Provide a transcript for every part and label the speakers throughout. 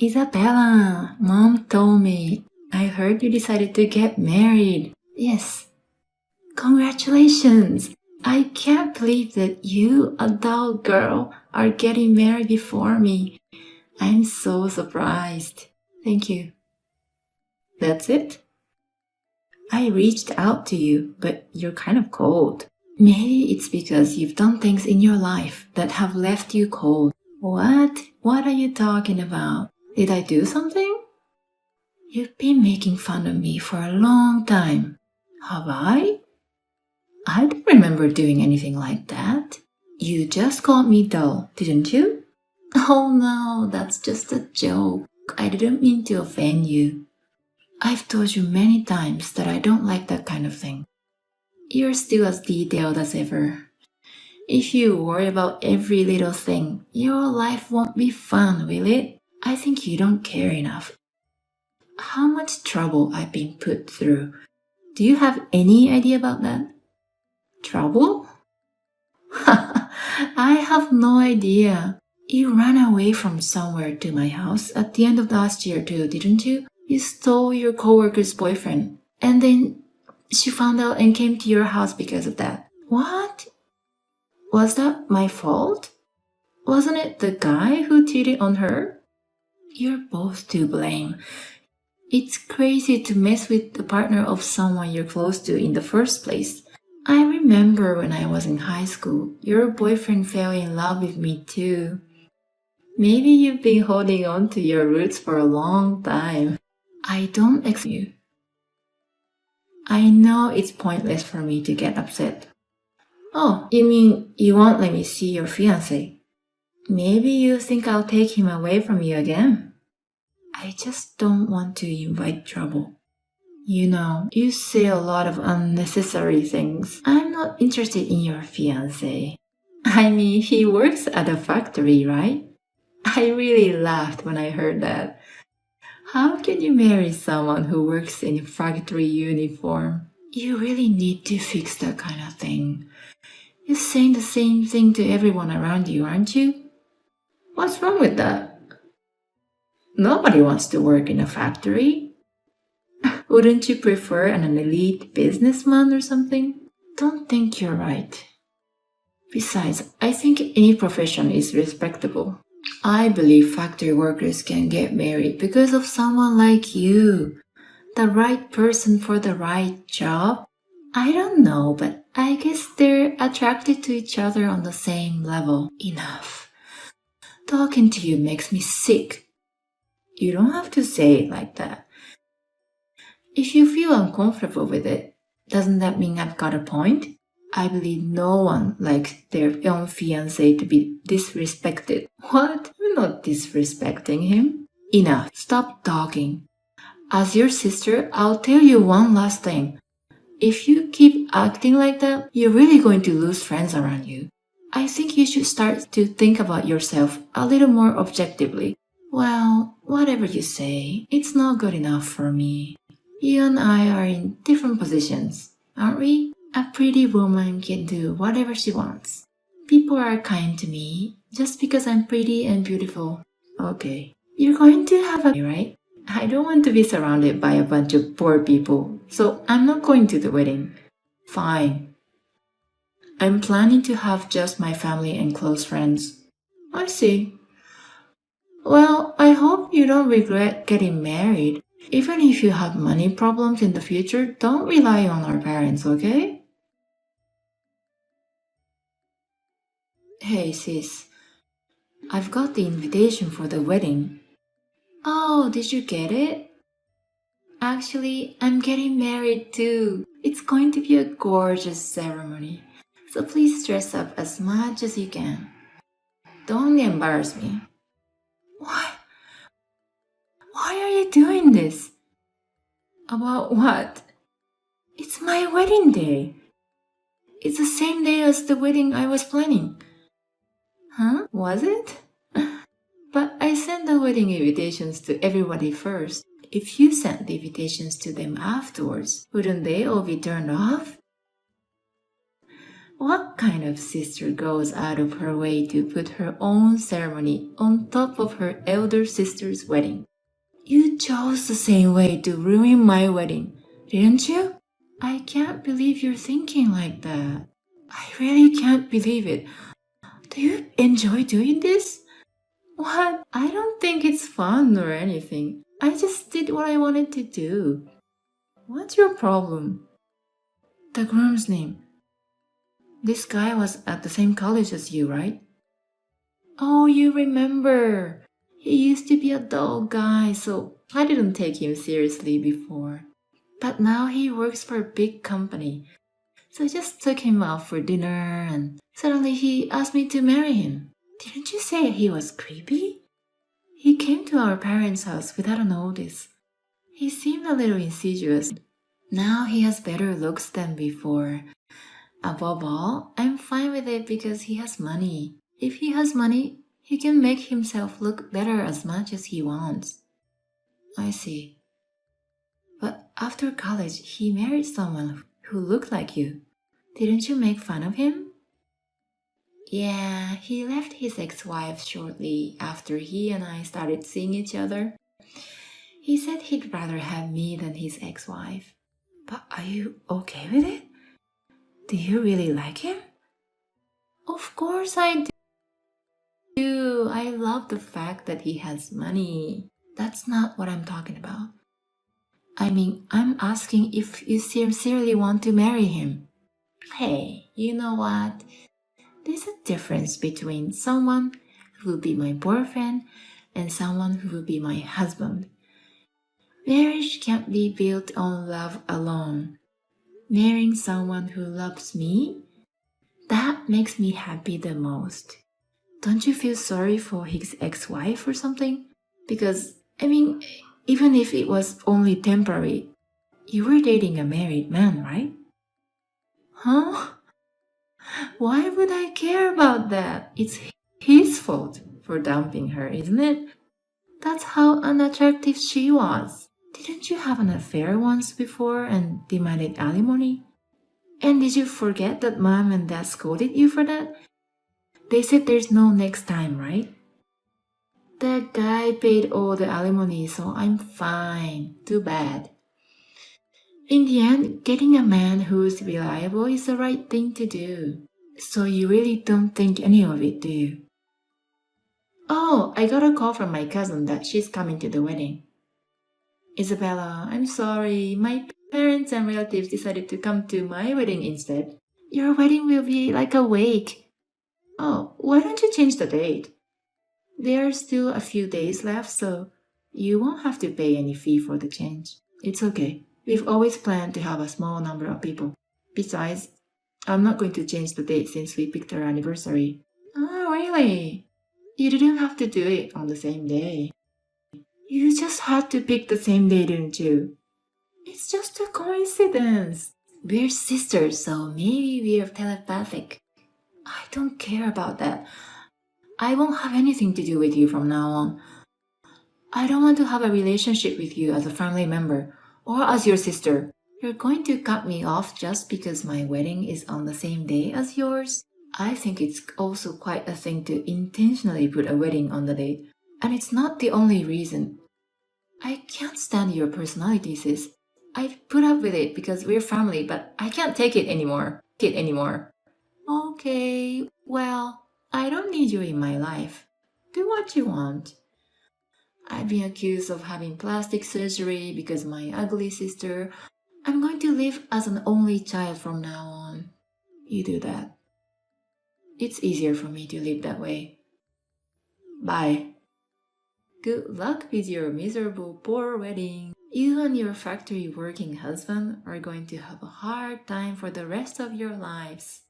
Speaker 1: Isabella, Mom told me. I heard you decided to get married. Yes. Congratulations! I can't believe that you, adult girl, are getting married before me. I'm so surprised. Thank you. That's it? I reached out to you, but you're kind of cold. Maybe it's because you've done things in your life that have left you cold. What? What are you talking about? Did I do something? You've been making fun of me for a long time. Have I? I don't remember doing anything like that. You just called me dull, didn't you? Oh no, that's just a joke. I didn't mean to offend you. I've told you many times that I don't like that kind of thing. You're still as detailed as ever. If you worry about every little thing, your life won't be fun, will it? I think you don't care enough. How much trouble I've been put through. Do you have any idea about that? Trouble? I have no idea. You ran away from somewhere to my house at the end of last year too, didn't you? You stole your coworker's boyfriend, and then she found out and came to your house because of that. What? Was that my fault? Wasn't it the guy who cheated on her? You're both to blame. It's crazy to mess with the partner of someone you're close to in the first place. I remember when I was in high school, your boyfriend fell in love with me too. Maybe you've been holding on to your roots for a long time. I don't expect you. I know it's pointless for me to get upset. Oh, you mean you won't let me see your fiancé? Maybe you think I'll take him away from you again? I just don't want to invite trouble. You know, you say a lot of unnecessary things. I'm not interested in your fiancé. I mean, he works at a factory, right? I really laughed when I heard that. How can you marry someone who works in a factory uniform? You really need to fix that kind of thing. You're saying the same thing to everyone around you, aren't you? What's wrong with that? Nobody wants to work in a factory. Wouldn't you prefer an elite businessman or something? Don't think you're right. Besides, I think any profession is respectable. I believe factory workers can get married because of someone like you. The right person for the right job? I don't know, but I guess they're attracted to each other on the same level. Enough. Talking to you makes me sick. You don't have to say it like that. If you feel uncomfortable with it, doesn't that mean I've got a point? I believe no one likes their own fiancé to be disrespected. What? You're not disrespecting him. Enough. Stop talking. As your sister, I'll tell you one last thing. If you keep acting like that, you're really going to lose friends around you. I think you should start to think about yourself a little more objectively. Well, whatever you say, it's not good enough for me. You and I are in different positions, aren't we? A pretty woman can do whatever she wants. People are kind to me just because I'm pretty and beautiful. Okay. You're going to have a right? I don't want to be surrounded by a bunch of poor people, so I'm not going to the wedding. Fine. I'm planning to have just my family and close friends. I see. Well, I hope you don't regret getting married. Even if you have money problems in the future, don't rely on our parents, okay? Hey sis, I've got the invitation for the wedding. Oh, did you get it? Actually, I'm getting married too. It's going to be a gorgeous ceremony. So please dress up as much as you can. Don't embarrass me. Why? Why are you doing this? About what? It's my wedding day. It's the same day as the wedding I was planning. Huh? Was it? But I sent the wedding invitations to everybody first. If you sent the invitations to them afterwards, wouldn't they all be turned off? What kind of sister goes out of her way to put her own ceremony on top of her elder sister's wedding? You chose the same way to ruin my wedding, didn't you? I can't believe you're thinking like that. I really can't believe it. Do you enjoy doing this? What? I don't think it's fun or anything. I just did what I wanted to do. What's your problem? The groom's name. This guy was at the same college as you, right? Oh, you remember. He used to be a dull guy, so I didn't take him seriously before. But now he works for a big company. So I just took him out for dinner and suddenly he asked me to marry him. Didn't you say he was creepy? He came to our parents' house without a notice. He seemed a little insidious. Now he has better looks than before. Above all, I'm fine with it because he has money. If he has money, he can make himself look better as much as he wants. I see. But after college, he married someone who looked like you. Didn't you make fun of him? Yeah, he left his ex-wife shortly after he and I started seeing each other. He said he'd rather have me than his ex-wife. But are you okay with it? Do you really like him? Of course I do. I love the fact that he has money. That's not what I'm talking about. I mean, I'm asking if you sincerely want to marry him. Hey, you know what? There's a difference between someone who will be my boyfriend and someone who will be my husband. Marriage can't be built on love alone. Marrying someone who loves me, that makes me happy the most. Don't you feel sorry for his ex-wife or something? Because, even if it was only temporary, you were dating a married man, right? Huh? Why would I care about that? It's his fault for dumping her, isn't it? That's how unattractive she was. Didn't you have an affair once before and demanded alimony? And did you forget that mom and dad scolded you for that? They said there's no next time, right? That guy paid all the alimony, so I'm fine. Too bad. In the end, getting a man who's reliable is the right thing to do. So you really don't think any of it, do you? Oh, I got a call from my cousin that she's coming to the wedding. Isabella, I'm sorry. My parents and relatives decided to come to my wedding instead. Your wedding will be like a wake. Oh, why don't you change the date? There are still a few days left, so you won't have to pay any fee for the change. It's okay. We've always planned to have a small number of people. Besides, I'm not going to change the date since we picked our anniversary. Oh, really? You didn't have to do it on the same day. You just had to pick the same day, didn't you? It's just a coincidence. We're sisters, so maybe we're telepathic. I don't care about that. I won't have anything to do with you from now on. I don't want to have a relationship with you as a family member or as your sister. You're going to cut me off just because my wedding is on the same day as yours? I think it's also quite a thing to intentionally put a wedding on the date. And it's not the only reason. I can't stand your personality, sis. I've put up with it because we're family, but I can't take it anymore. Okay, well, I don't need you in my life. Do what you want. I've been accused of having plastic surgery because my ugly sister. I'm going to live as an only child from now on. You do that. It's easier for me to live that way. Bye. Good luck with your miserable poor wedding. You and your factory working husband are going to have a hard time for the rest of your lives.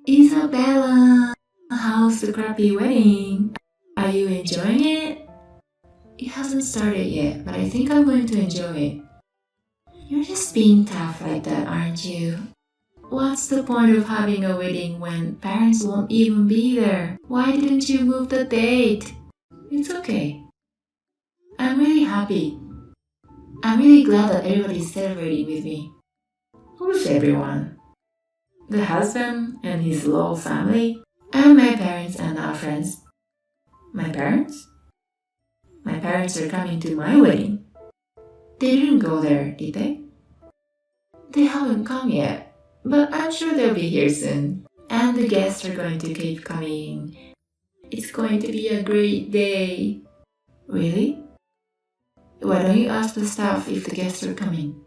Speaker 1: Isabella, how's the crappy wedding? Are you enjoying it? It hasn't started yet, but I think I'm going to enjoy it. You're just being tough like that, aren't you? What's the point of having a wedding when parents won't even be there? Why didn't you move the date? It's okay. I'm really happy. I'm really glad that everybody's celebrating with me. Who's everyone? The husband and his little family, and my parents and our friends. My parents? My parents are coming to my wedding. They didn't go there, did they? They haven't come yet, but I'm sure they'll be here soon. And the guests are going to keep coming. It's going to be a great day. Really? Why don't you ask the staff if the guests are coming?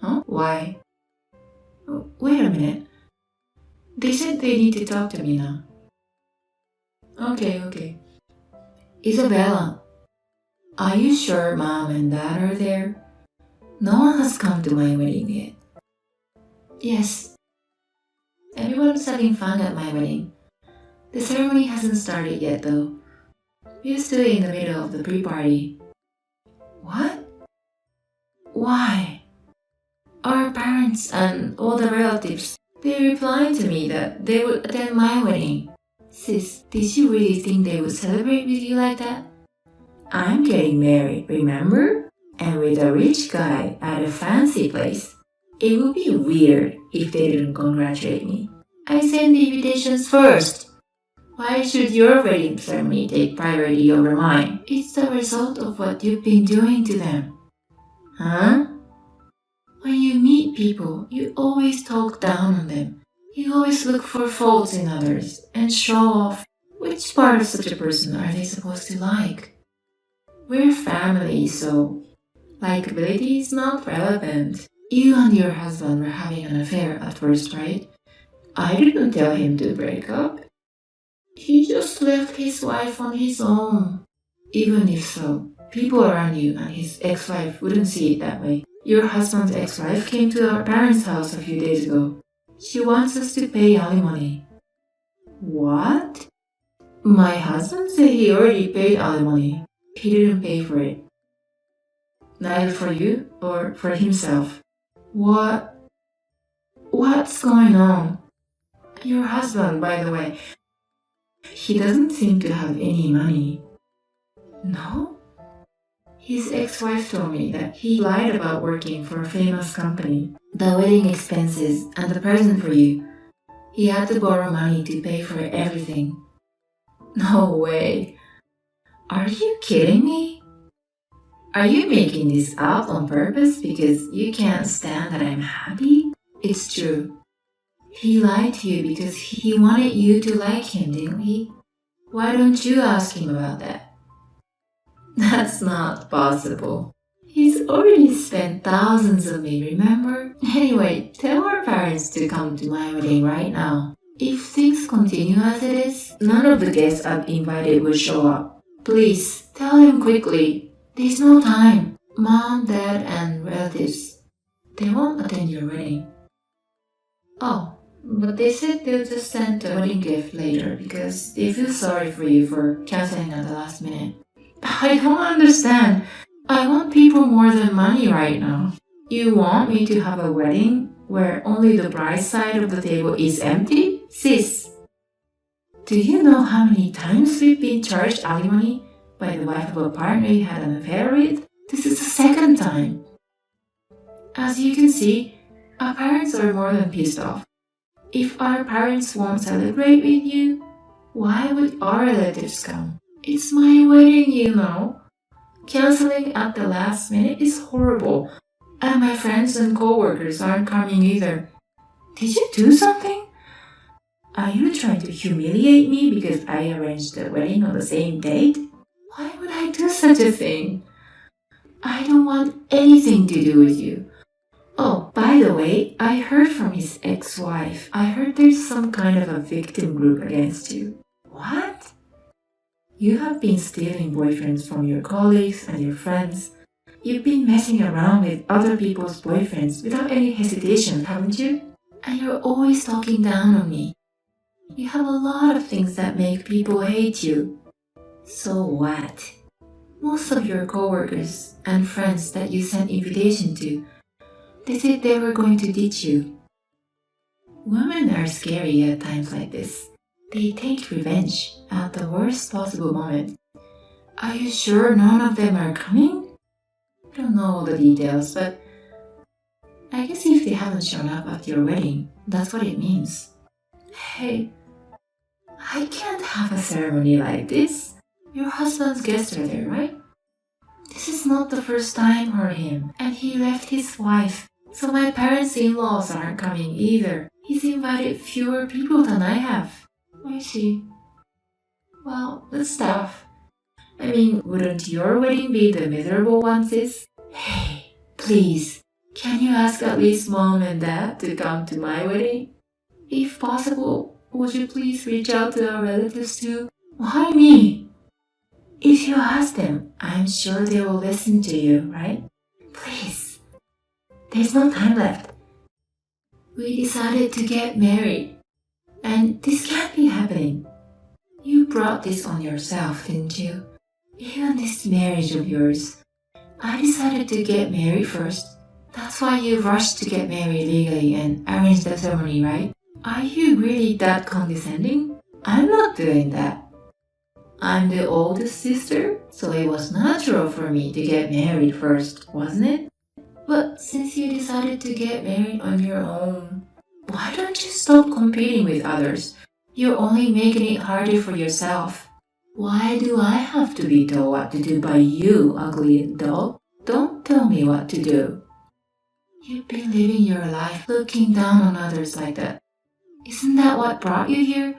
Speaker 1: Huh? Why? Wait a minute. They said they need to talk to me now. Okay. Isabella, are you sure Mom and Dad are there? No one has come to my wedding yet. Yes. Everyone's having fun at my wedding. The ceremony hasn't started yet though. We're still in the middle of the pre-party. What? Why? Our parents and all the relatives, they replied to me that they would attend my wedding. Sis, did you really think they would celebrate with you like that? I'm getting married, remember? And with a rich guy at a fancy place. It would be weird if they didn't congratulate me. I sent the invitations first. Why should your wedding ceremony take priority over mine? It's the result of what you've been doing to them. Huh? When you meet people, you always talk down on them. You always look for faults in others and show off. Which part of such a person are they supposed to like? We're family, so likability is not relevant. You and your husband were having an affair at first, right? I didn't tell him to break up. He just left his wife on his own. Even if so, people around you and his ex-wife wouldn't see it that way. Your husband's ex-wife came to our parents' house a few days ago. She wants us to pay alimony. What? My husband said he already paid alimony. He didn't pay for it. Neither for you or for himself. What's going on? Your husband, by the way, he doesn't seem to have any money. No? His ex-wife told me that he lied about working for a famous company. The wedding expenses and the present for you. He had to borrow money to pay for everything. No way. Are you kidding me? Are you making this up on purpose because you can't stand that I'm happy? It's true. He lied to you because he wanted you to like him, didn't he? Why don't you ask him about that? That's not possible. He's already spent thousands on me, remember? Anyway, tell our parents to come to my wedding right now. If things continue as it is, none of the guests I've invited will show up. Please, tell them quickly. There's no time. Mom, Dad, and relatives, they won't attend your wedding. Oh, but they said they'll just send a wedding gift later because they feel sorry for you for canceling at the last minute. I don't understand. I want people more than money right now. You want me to have a wedding where only the bride's side of the table is empty? Sis, do you know how many times we've been charged alimony by the wife of a partner you had an affair with? This is the second time. As you can see, our parents are more than pissed off. If our parents won't celebrate with you, why would our relatives come? It's my wedding, you know. Canceling at the last minute is horrible. And my friends and co-workers aren't coming either. Did you do something? Are you trying to humiliate me because I arranged the wedding on the same date? Why would I do such a thing? I don't want anything to do with you. Oh, by the way, I heard from his ex-wife. I heard there's some kind of a victim group against you. What? You have been stealing boyfriends from your colleagues and your friends. You've been messing around with other people's boyfriends without any hesitation, haven't you? And you're always talking down on me. You have a lot of things that make people hate you. So what? Most of your coworkers and friends that you sent invitation to, they said they were going to ditch you. Women are scary at times like this. They take revenge at the worst possible moment. Are you sure none of them are coming? I don't know all the details, but I guess if they haven't shown up at your wedding, that's what it means. Hey, I can't have a ceremony like this. Your husband's guests are there, right? This is not the first time for him, and he left his wife, so my parents-in-laws aren't coming either. He's invited fewer people than I have. I see. Well, that's tough. I mean, wouldn't your wedding be the miserable one, sis? Hey, please, can you ask at least mom and dad to come to my wedding? If possible, would you please reach out to our relatives too? Why me? If you ask them, I'm sure they will listen to you, right? Please. There's no time left. We decided to get married, and this can't be happening. You brought this on yourself, didn't you? Even this marriage of yours. I decided to get married first. That's why you rushed to get married legally and arrange the ceremony, right? Are you really that condescending? I'm not doing that. I'm the oldest sister, so it was natural for me to get married first, wasn't it? But since you decided to get married on your own, why don't you stop competing with others? You're only making it harder for yourself. Why do I have to be told what to do by you, ugly dog? Don't tell me what to do. You've been living your life looking down on others like that. Isn't that what brought you here?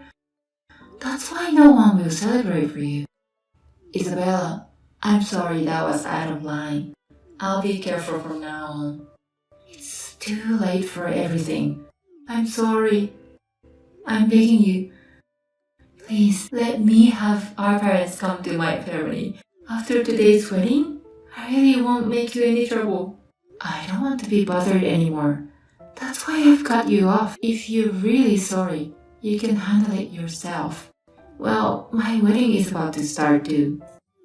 Speaker 1: That's why no one will celebrate for you. Isabella, I'm sorry that was out of line. I'll be careful from now on. It's too late for everything. I'm sorry. I'm begging you. Please let me have our parents come to my family. After today's wedding, I really won't make you any trouble. I don't want to be bothered anymore. That's why I've cut you off. If you're really sorry, you can handle it yourself. Well, my wedding is about to start too.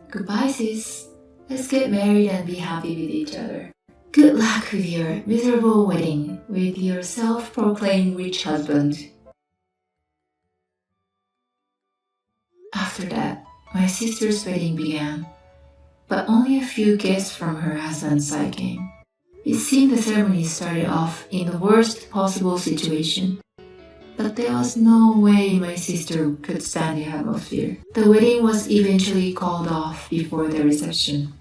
Speaker 1: Goodbye, sis. Let's get married and be happy with each other. Good luck with your miserable wedding with your self-proclaimed rich husband. After that, my sister's wedding began, but only a few guests from her husband's side came. It seemed the ceremony started off in the worst possible situation, but there was no way my sister could stand the atmosphere. The wedding was eventually called off before the reception.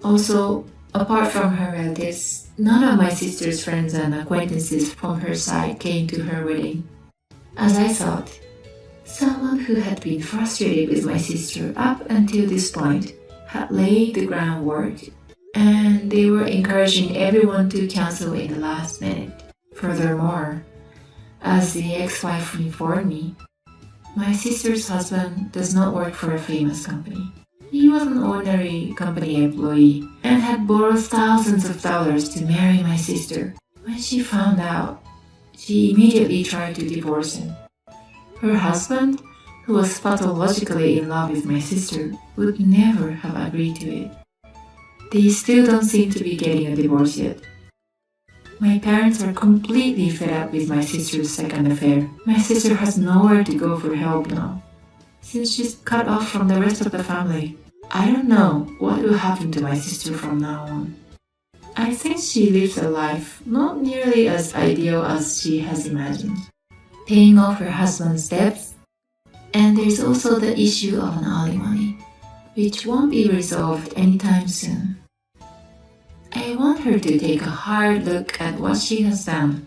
Speaker 1: Also, apart from her relatives, none of my sister's friends and acquaintances from her side came to her wedding. As I thought, someone who had been frustrated with my sister up until this point had laid the groundwork, and they were encouraging everyone to cancel in the last minute. Furthermore, as the ex-wife informed me, my sister's husband does not work for a famous company. He was an ordinary company employee and had borrowed thousands of dollars to marry my sister. When she found out, she immediately tried to divorce him. Her husband, who was pathologically in love with my sister, would never have agreed to it. They still don't seem to be getting a divorce yet. My parents are completely fed up with my sister's second affair. My sister has nowhere to go for help now, since she's cut off from the rest of the family. I don't know what will happen to my sister from now on. I think she lives a life not nearly as ideal as she has imagined, paying off her husband's debts, and there's also the issue of an alimony, which won't be resolved anytime soon. I want her to take a hard look at what she has done,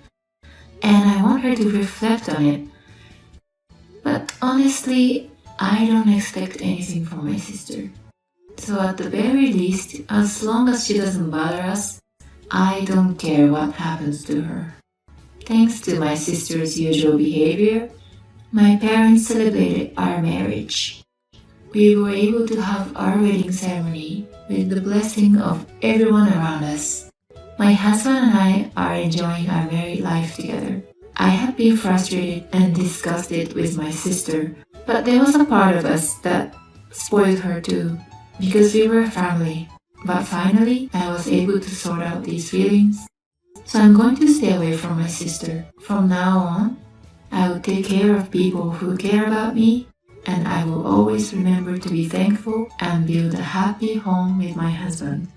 Speaker 1: and I want her to reflect on it. But honestly, I don't expect anything from my sister. So at the very least, as long as she doesn't bother us, I don't care what happens to her. Thanks to my sister's usual behavior, my parents celebrated our marriage. We were able to have our wedding ceremony with the blessing of everyone around us. My husband and I are enjoying our married life together. I have been frustrated and disgusted with my sister, but there was a part of us that spoiled her too, because we were family. But finally, I was able to sort out these feelings. So I'm going to stay away from my sister. From now on, I will take care of people who care about me, and I will always remember to be thankful and build a happy home with my husband.